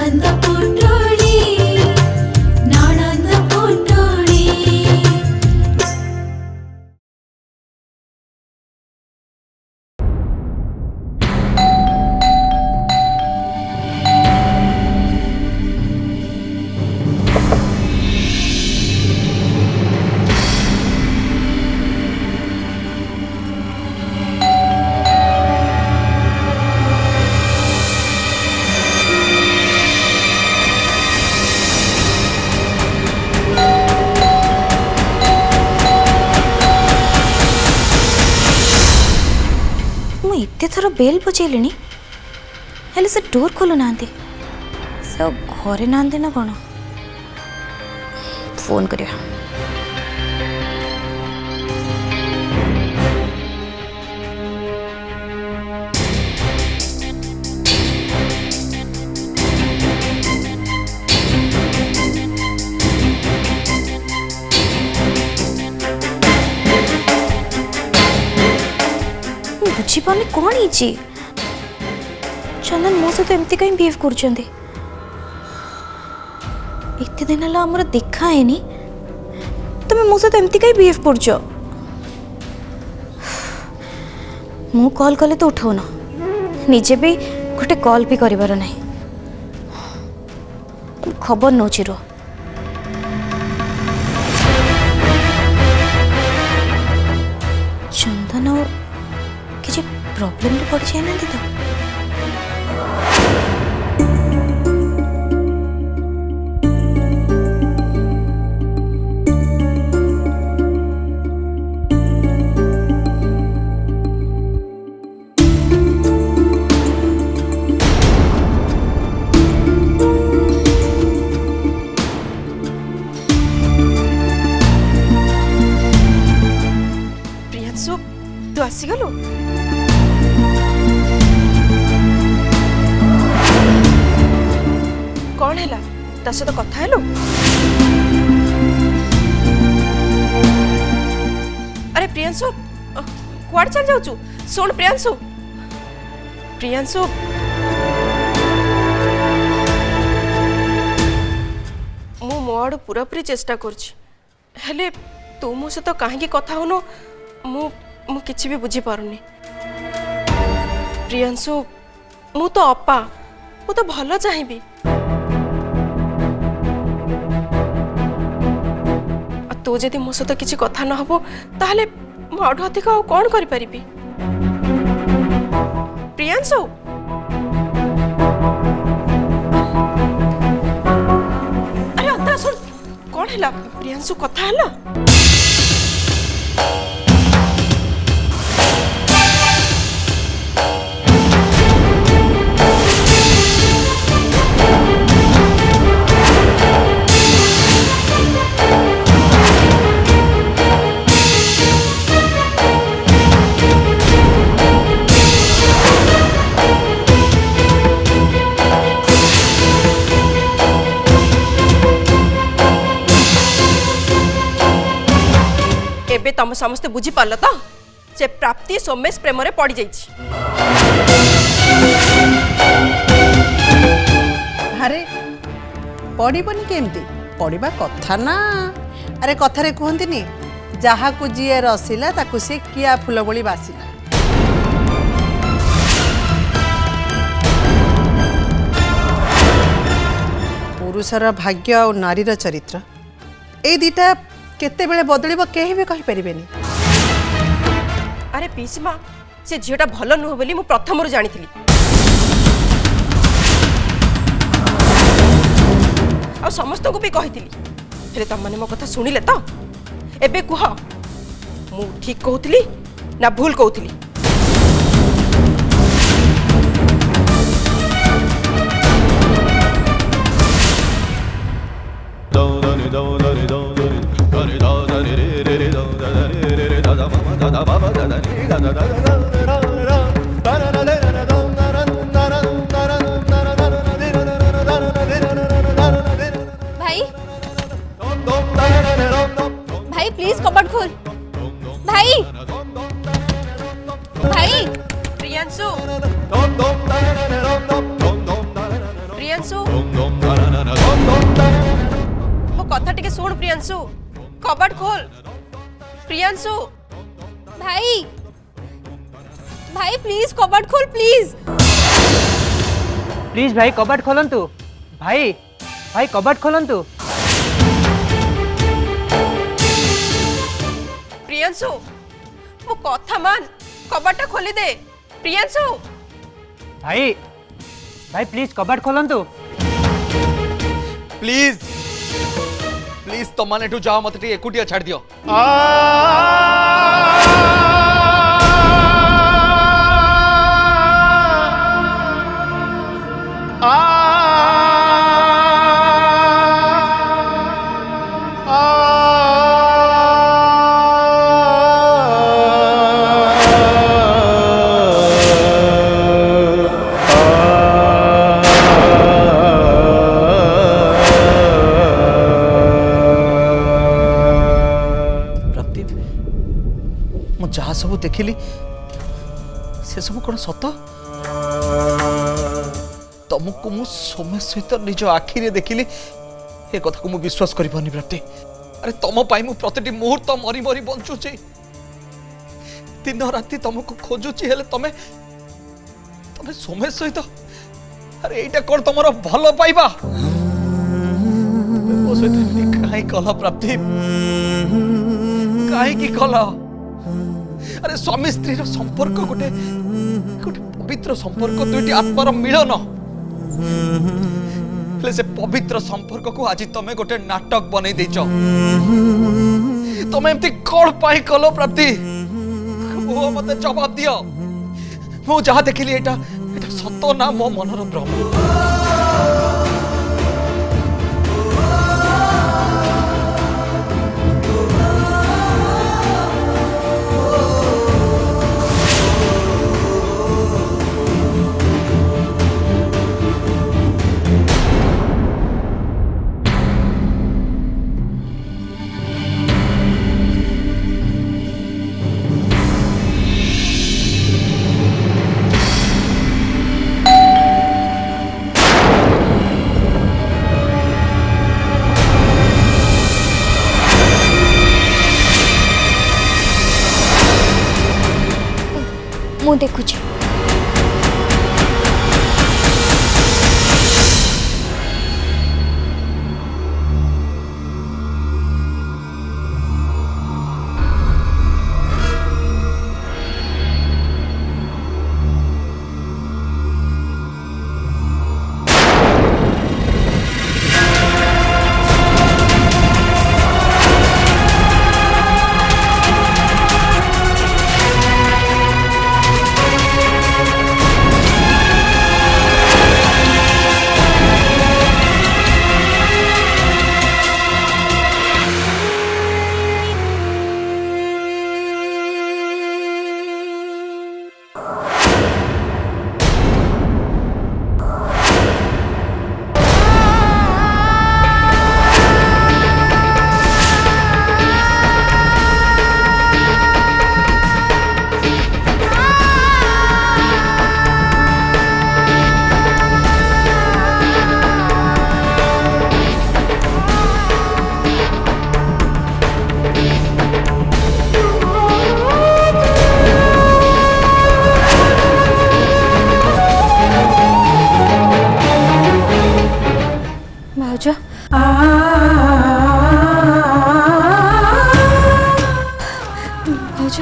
नाणंद पुटोळी नाणंद पुटोळी एते थर बेल बजेले हेले से डोर खोलु ना से घरे ना ना कौन फोन करिया बुझीपानी कौन है चंदन मो सहित एमती कहीं बिहेव कर दिन है आमर देखा है तुम मो सहित एमती कहीं बिहेव कर मु कॉल कले तो उठाऊ ना निजे भी गोटे कॉल भी करिवार नहीं खबर नौची रो चंदन किसी प्रॉब्लम रे पड़ जाए ना तो प्रियांशु तू आसीगलु कौन है ता सहित कथा हेलु अरे प्रियांशु कुआड़ चल जाऊचु सुन प्रियांशु प्रियांशु मु मो आड़ पूरापूरी चेष्टा करछि हेले तू मो सहित कहीं कथा होनो मु मु किछि भी बुझी पारुनी प्रियांशु मु तो अपा मु तो भलो चाहिबी तू जदि मो सहित किछि कथा न हबो ताहले मु आठो अधिक आ कोन करि परिबी प्रियांशु अरे अंता सुन कोन हैला प्रियांशु कथा हैला एबे तम समस्ते बुझी पारल तो जे प्राप्ति सोमेश प्रेम रे पड़ी जाइछि अरे पड़बनी केमती पड़वा कथा ना अरे कथारे कहती जहा को जी रसिला ताकू से किया फूल भली बासिला पुरुषर भाग्य और नारीर चरित्र ए दीटा केते बेले बदलिबो केही भी कहि परिबेनी अरे पीसीमा से झीटा भल नुह बोली मु प्रथम जानी आ समस्त को भी कही हेले तुम मैंने मो कथा शुणिले तो एबे कुह मु ठीक कहूली ना भूल कहूली भाई भाई प्लीज कपट खोल भाई मो कथा टिके सुन प्रियांशु कबाट खोल प्रियांशु भाई भाई प्लीज कबाट खोल प्लीज प्लीज भाई कबाट खोलंतु भाई भाई कबाट खोलंतु प्रियांशु मो कथा मान कबाटा खोली दे प्रियांशु भाई भाई प्लीज कबाट खोलंतु प्लीज प्लीज तो माने एठू जाओ मत एकुटिया छाड़ दियो जहाँ सब देखिली से सब कौन सत तुमको मु सोमे सहित निज आखिरे देखिली ए कथा को मु विश्वास करि पानी प्राप्ति अरे तुम पाई मु प्रतिटी मुहूर्त मरी मरी बंचुची दिन राति तुमको खोजुची हेले तमे तमे सोमे सहित अरे एटा कोन तमरो भलो पाइबा मो सहित काई कला प्राप्ति काई की कला अरे स्वामी स्त्री संपर्क गोटे गोटे पवित्र संपर्क दुईटी आत्मार मिलन से पवित्र संपर्क को आज तमे गोटे नाटक बनै देछ तमे एमती कोन पाई कलो प्राप्ति वो मते जवाब दियो मु जहाँ देखिली एटा एटा सत ना मो मनर भ्रम मु देखुची भाउज भाउज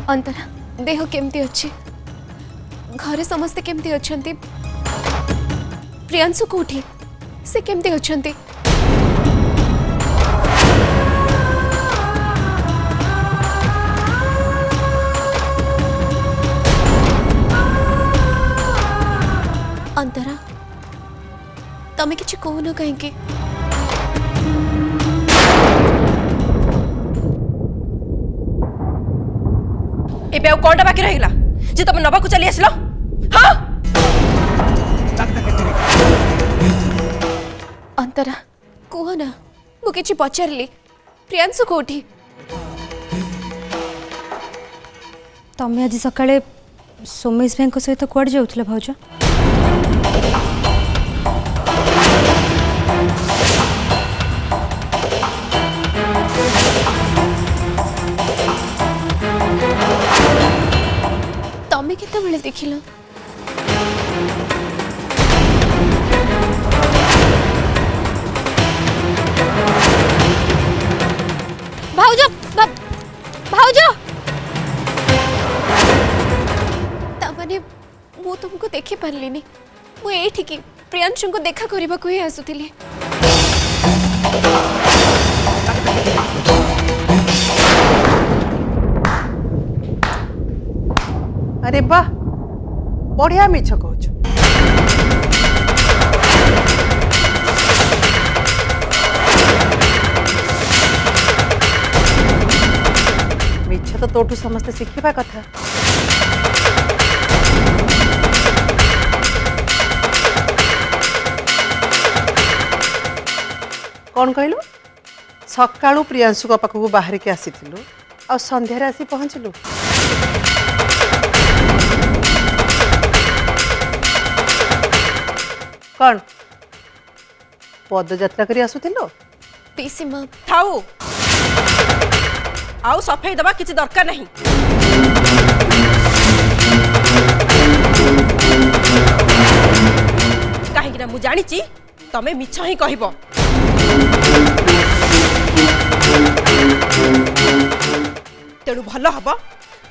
अंतरा देह केमती अच्छी घरे समस्ते केमती अच्छंती प्रियांशु कोठी से केमती अच्छंती अंतरा तमे किछि कहून कहीं एबे कौन बाकी रहिला जे तुम नबा को चली आसलो हाँ अंतरा कुह ना मु किछि पचारली प्रियांशु कोठी तमें आज सकाळे सोमेश भाई सहित कुआडे जाउथिला भाउज तमे केते बेले देखिलो भाउज भाउज तामाने मु तुमको देखि पारलिनी मु एठी की प्रियांशु को देखा करबा को ही आसुतिली अरे वाह बढ़िया मिछ कहूँ मिछ तो तोठू समस्ते शिखिबा कथा कौन कहलु सकाळू प्रियांशु को पाखक बाहर के आसीथिलु आ संध्यारे आसी पहुँचलु कौन पदयात्रा करी आसुथिलो पीसी मां थाऊ आउ सफेई दबा किसी दरकार नहीं कहीं ना मु जानी तमे मिछ ही कहब तेणु भल हम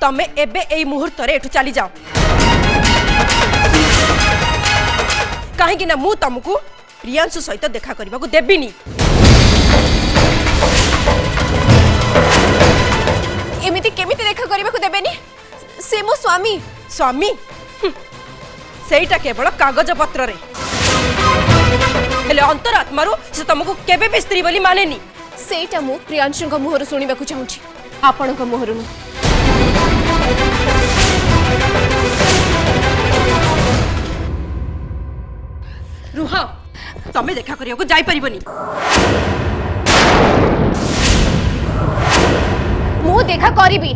तमे एबे एई मुहूर्त रे एठू चली जाओ कहीं ना मु तुमको प्रियांशु सहित देखा करने को देविनी एमिति केमिति देखा करबा को देबेनी से मो स्वामी स्वामी सेटा केवल कागज पत्र रे हेले अंतरात्मारू से तुमको केबे भी स्त्री बोली मानेनी सेटा मो प्रियांशु को मुहर सुनिबा को चाहूची आपण को मुहर नु रुह तमे देखा करिया को जाई परिबनी मु देखा करिबी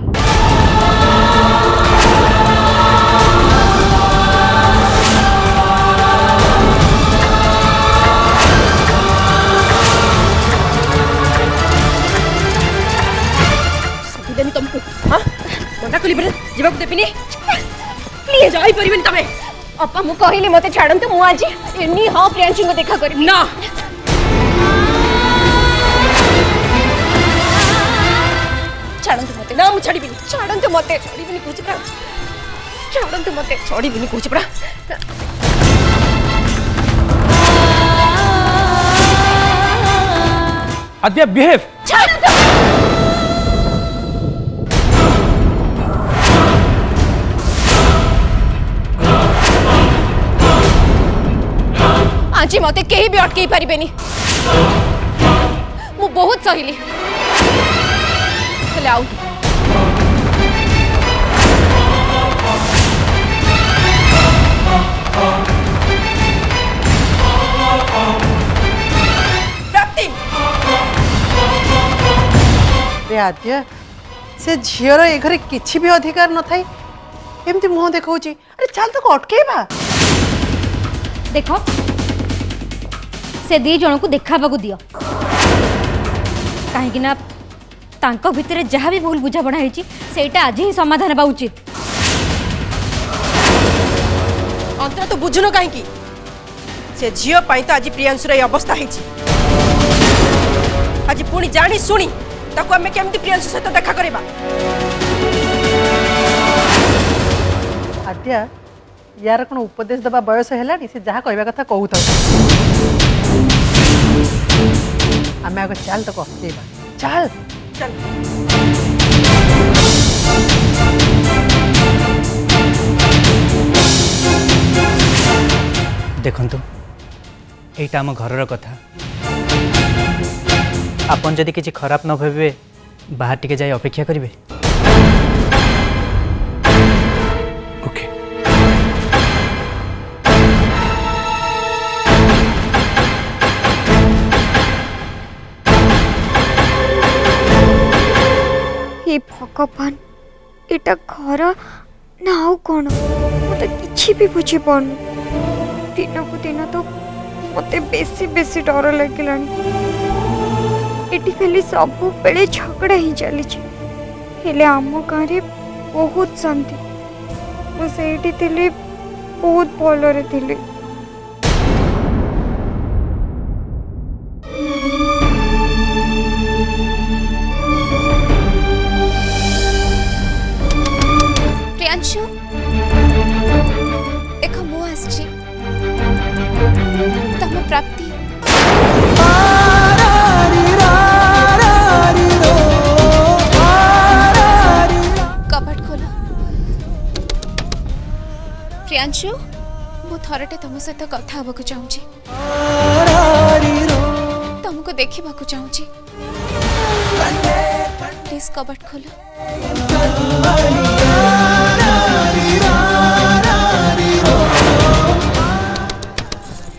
देनी तुमको हां मना कली बरे जीवा को देबिनी प्लीज जाई परिबनी तमे अपा मु कहिली मते छाडंतु मु आज एनी हा प्रियांशु को देखा करिबी ना छाडंतु मते ना मु छाड़ीबिनी छाडंतु मते छाड़ीबिनी कुछ परा छाड़ंतु मते छाड़ीबिनी कुछ परा आद्या बिहेव छाडंतु आज मते केही भी अटकई पारिबेनी मु बहुत सहिली हेले आउ प्राप्ति रे आद्य से झीर ए घरे किछि भी अधिकार न थाई एमती मुह देखौची अरे चल तो अटकेबा देख से दी जन को देखा दियो कहीं तांको भितरे जहाँ भी भूल बुझापड़ा होती सेटा आज ही समाधान हेबा उचित अंतरा तो बुझुन कहीं से झील पाई तो आज प्रियांशुर ये अवस्था है आज पुणी जानी शुणी ताको आमे केमती प्रियांशु सहित देखा करबा आद्या यार कौन उपदेश दबा बयस है से जहाँ कहवा कथा कहूता आम आगे चल तो कहवा चल चल देखंतु एटा आम घरर कथा आपन जदि किछि खराब न भाबे बाहर टिके जाई अपेक्षा करिवे ओके भगवान एटा घर ना आउ कौन मत किसी भी बुझी पान दिन को दिन तो मत बेसी बेसी डर लगे एटी खाली सब बेले झगड़ा ही चली हेले आम गाँव बहुत शांति मुझे थी बहुत भलरे थी। प्रियांशु एक मु आसची तम प्राप्ति कपट खोल प्रियांशु मु थरटे तुम सहित कथा हबकु चाहूची तुमको देखिबाकु चाहूची प्लीज कपट खोल।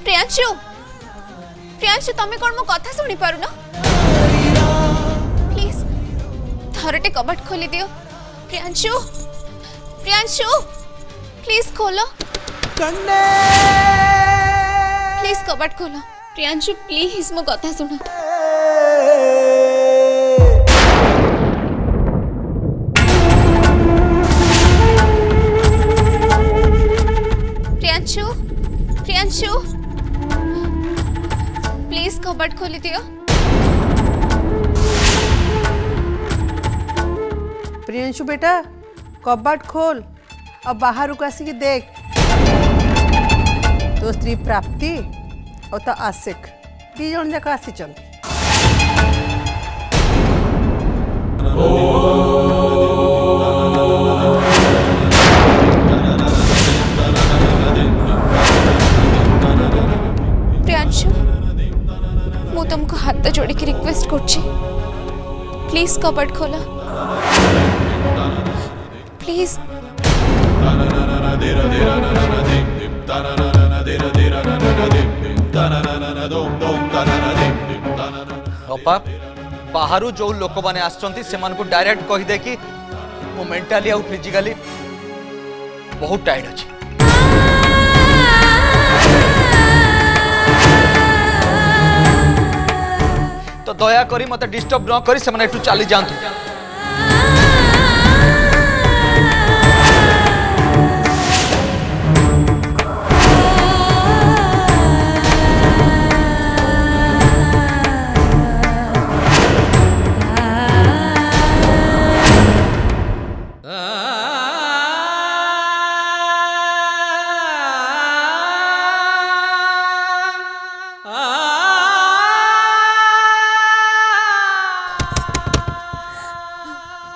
प्रियांशु प्रियांशु तमे कोन मो कथा सुनी पारु ना प्लीज थरटे कबट खोली दियो प्रियांशु प्रियांशु प्लीज खोलो प्लीज कबट खोलो प्रियांशु प्लीज मो कथा सुनो प्रियांशु प्रियांशु प्लीज कबट खोली दियो। प्रियंशु बेटा कबाट खोल अब बाहर को आसिक देख तो स्त्री प्राप्ति और तो आशिक दी जन जाक आसी प्रियांशु मु तुमको हाथ जोड़ी की रिक्वेस्ट करछि प्लीज कबट खोला प्लीज। अपा बाहर जो लोक मैंने आसचंती से मानको डायरेक्ट कही दे कि मो मेंटली आउ फिजिकली बहुत टायर्ड अछि तो दया करी मते डिस्टर्ब न करी से माने एटू चली जांतु।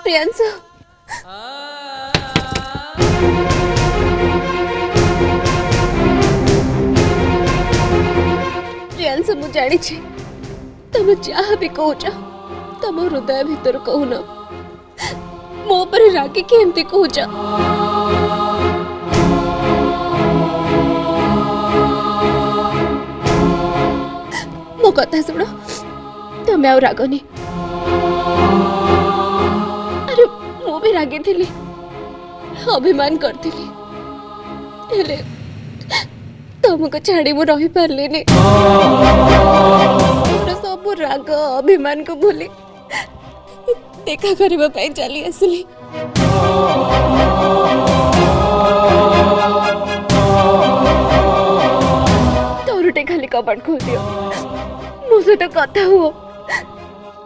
प्रियांशु प्रियांशु मु जानी छी तुम जहाँ भी कहूच तुम हृदय भीतर कहून मो पर रागी के एमती कहूच मो कथा सुन तुम आउ रागनी अरे मु भी रागी थी अभिमान करती हेले तुमको छाड़ी मु रही पारलिनी सब राग अभिमान को भूली देखा करबा पाई चली आसली तोरटे खाली कबाट खोल दियो मो सहित कथा हुओ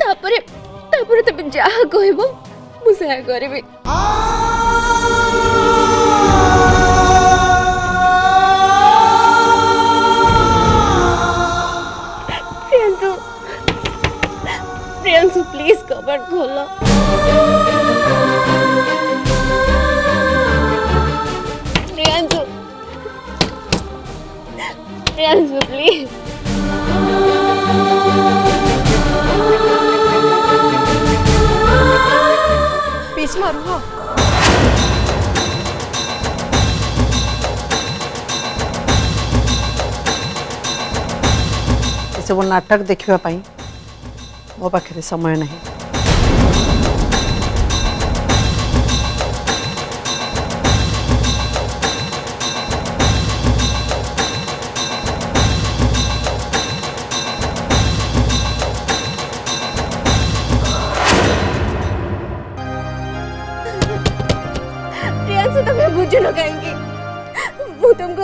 तापरे तुम जहाँ कहबो मु सेया करबी। प्रियांशु प्लीज कबट खोलो प्रियांशु प्रियांशु प्लीज पीस मारू हो सब नाटक देखिबा पाई मो पाखे समय नहीं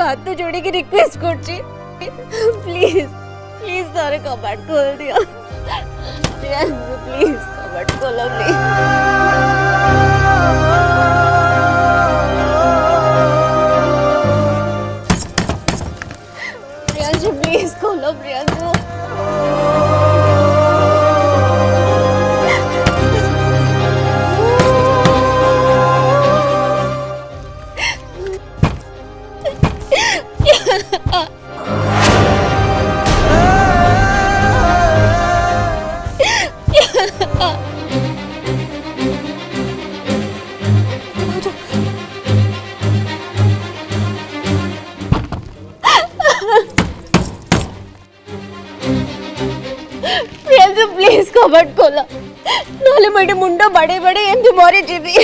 हाथ जोड़ी के रिक्वेस्ट करछि प्लीज प्लीज तारे कबाट खोल दियो प्लीज कबाट खोलो प्रियांशु प्लीज खोलो प्रियांशु प्लीज कबाट खोला नहले मुंड बड़े बड़े एमती मरी जीवी